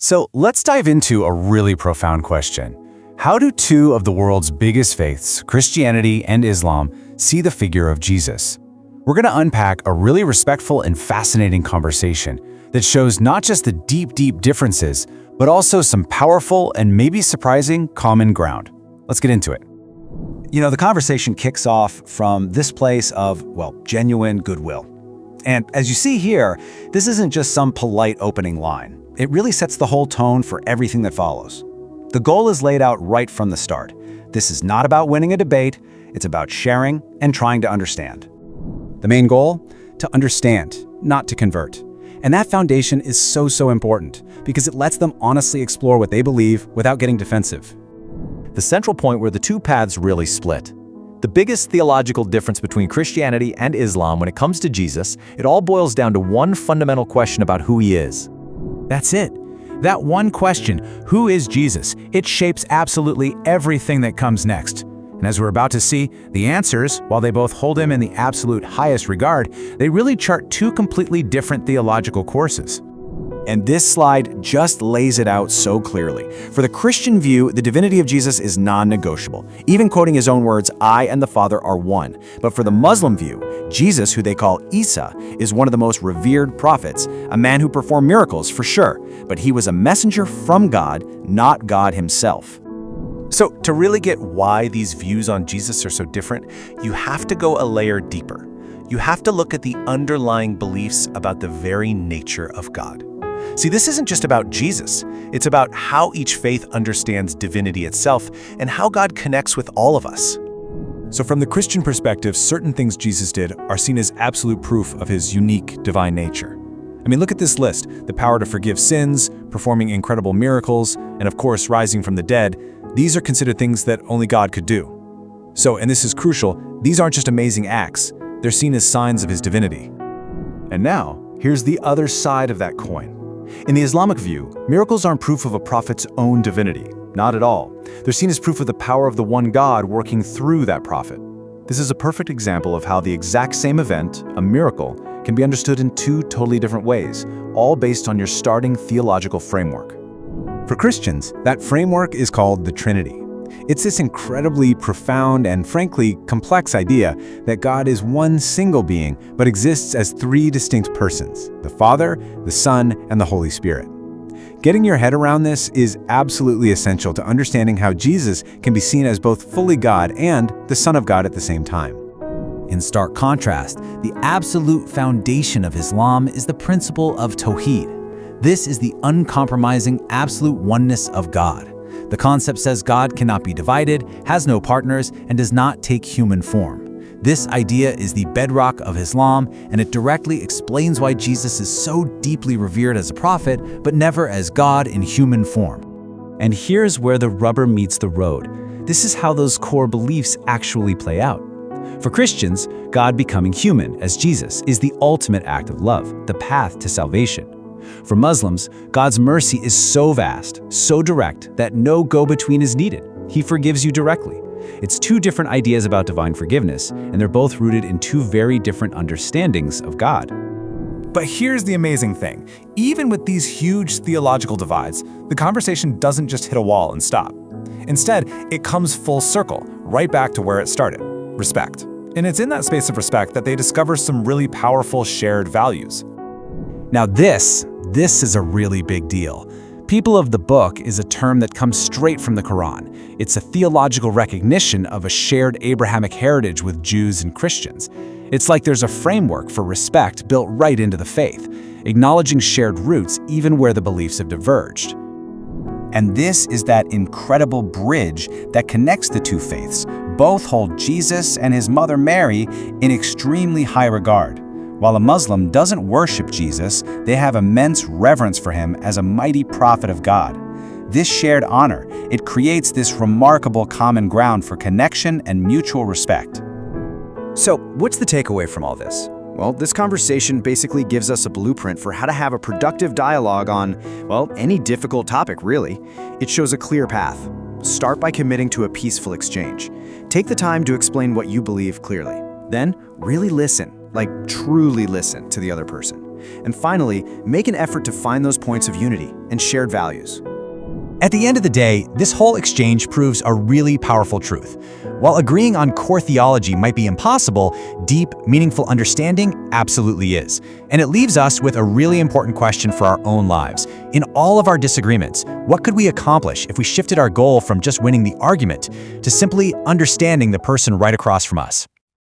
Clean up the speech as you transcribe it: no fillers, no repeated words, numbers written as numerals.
So let's dive into a really profound question. How do two of the world's biggest faiths, Christianity and Islam, see the figure of Jesus? We're going to unpack a really respectful and fascinating conversation that shows not just the deep differences, but also some powerful and maybe surprising common ground. Let's get into it. The conversation kicks off from this place of, genuine goodwill. And as you see here, this isn't just some polite opening line. It really sets the whole tone for everything that follows. The goal is laid out right from the start. This is not about winning a debate, it's about sharing and trying to understand. The main goal? To understand, not to convert. And that foundation is so important because it lets them honestly explore what they believe without getting defensive. The central point where the two paths really split. The biggest theological difference between Christianity and Islam when it comes to Jesus, it all boils down to one fundamental question about who he is. That's it. That one question, who is Jesus? It shapes absolutely everything that comes next. And as we're about to see, the answers, while they both hold him in the absolute highest regard, they really chart two completely different theological courses. And this slide just lays it out so clearly. For the Christian view, the divinity of Jesus is non-negotiable. Even quoting his own words, "I and the Father are one." But for the Muslim view, Jesus, who they call Isa, is one of the most revered prophets, a man who performed miracles for sure, but he was a messenger from God, not God himself. So to really get why these views on Jesus are so different, you have to go a layer deeper. You have to look at the underlying beliefs about the very nature of God. See, this isn't just about Jesus. It's about how each faith understands divinity itself and how God connects with all of us. So from the Christian perspective, certain things Jesus did are seen as absolute proof of his unique divine nature. Look at this list: the power to forgive sins, performing incredible miracles, and of course, rising from the dead. These are considered things that only God could do. So, and this is crucial, these aren't just amazing acts, they're seen as signs of his divinity. And now, here's the other side of that coin. In the Islamic view, miracles aren't proof of a prophet's own divinity. Not at all. They're seen as proof of the power of the one God working through that prophet. This is a perfect example of how the exact same event, a miracle, can be understood in two totally different ways, all based on your starting theological framework. For Christians, that framework is called the Trinity. It's this incredibly profound and frankly complex idea that God is one single being, but exists as three distinct persons: the Father, the Son, and the Holy Spirit. Getting your head around this is absolutely essential to understanding how Jesus can be seen as both fully God and the Son of God at the same time. In stark contrast, the absolute foundation of Islam is the principle of Tawheed. This is the uncompromising absolute oneness of God. The concept says God cannot be divided, has no partners, and does not take human form. This idea is the bedrock of Islam, and it directly explains why Jesus is so deeply revered as a prophet, but never as God in human form. And here's where the rubber meets the road. This is how those core beliefs actually play out. For Christians, God becoming human, as Jesus, is the ultimate act of love, the path to salvation. For Muslims, God's mercy is so vast, so direct, that no go-between is needed. He forgives you directly. It's two different ideas about divine forgiveness, and they're both rooted in two very different understandings of God. But here's the amazing thing. Even with these huge theological divides, the conversation doesn't just hit a wall and stop. Instead, it comes full circle, right back to where it started: respect. And it's in that space of respect that they discover some really powerful shared values. Now this is a really big deal. People of the book is a term that comes straight from the Quran. It's a theological recognition of a shared Abrahamic heritage with Jews and Christians. It's like there's a framework for respect built right into the faith, acknowledging shared roots even where the beliefs have diverged. And this is that incredible bridge that connects the two faiths. Both hold Jesus and his mother Mary in extremely high regard. While a Muslim doesn't worship Jesus, they have immense reverence for him as a mighty prophet of God. This shared honor, it creates this remarkable common ground for connection and mutual respect. So, what's the takeaway from all this? Well, this conversation basically gives us a blueprint for how to have a productive dialogue on, any difficult topic, really. It shows a clear path. Start by committing to a peaceful exchange. Take the time to explain what you believe clearly. Then, really listen, truly listen to the other person. And finally, make an effort to find those points of unity and shared values. At the end of the day, this whole exchange proves a really powerful truth. While agreeing on core theology might be impossible, deep, meaningful understanding absolutely is. And it leaves us with a really important question for our own lives. In all of our disagreements, what could we accomplish if we shifted our goal from just winning the argument to simply understanding the person right across from us?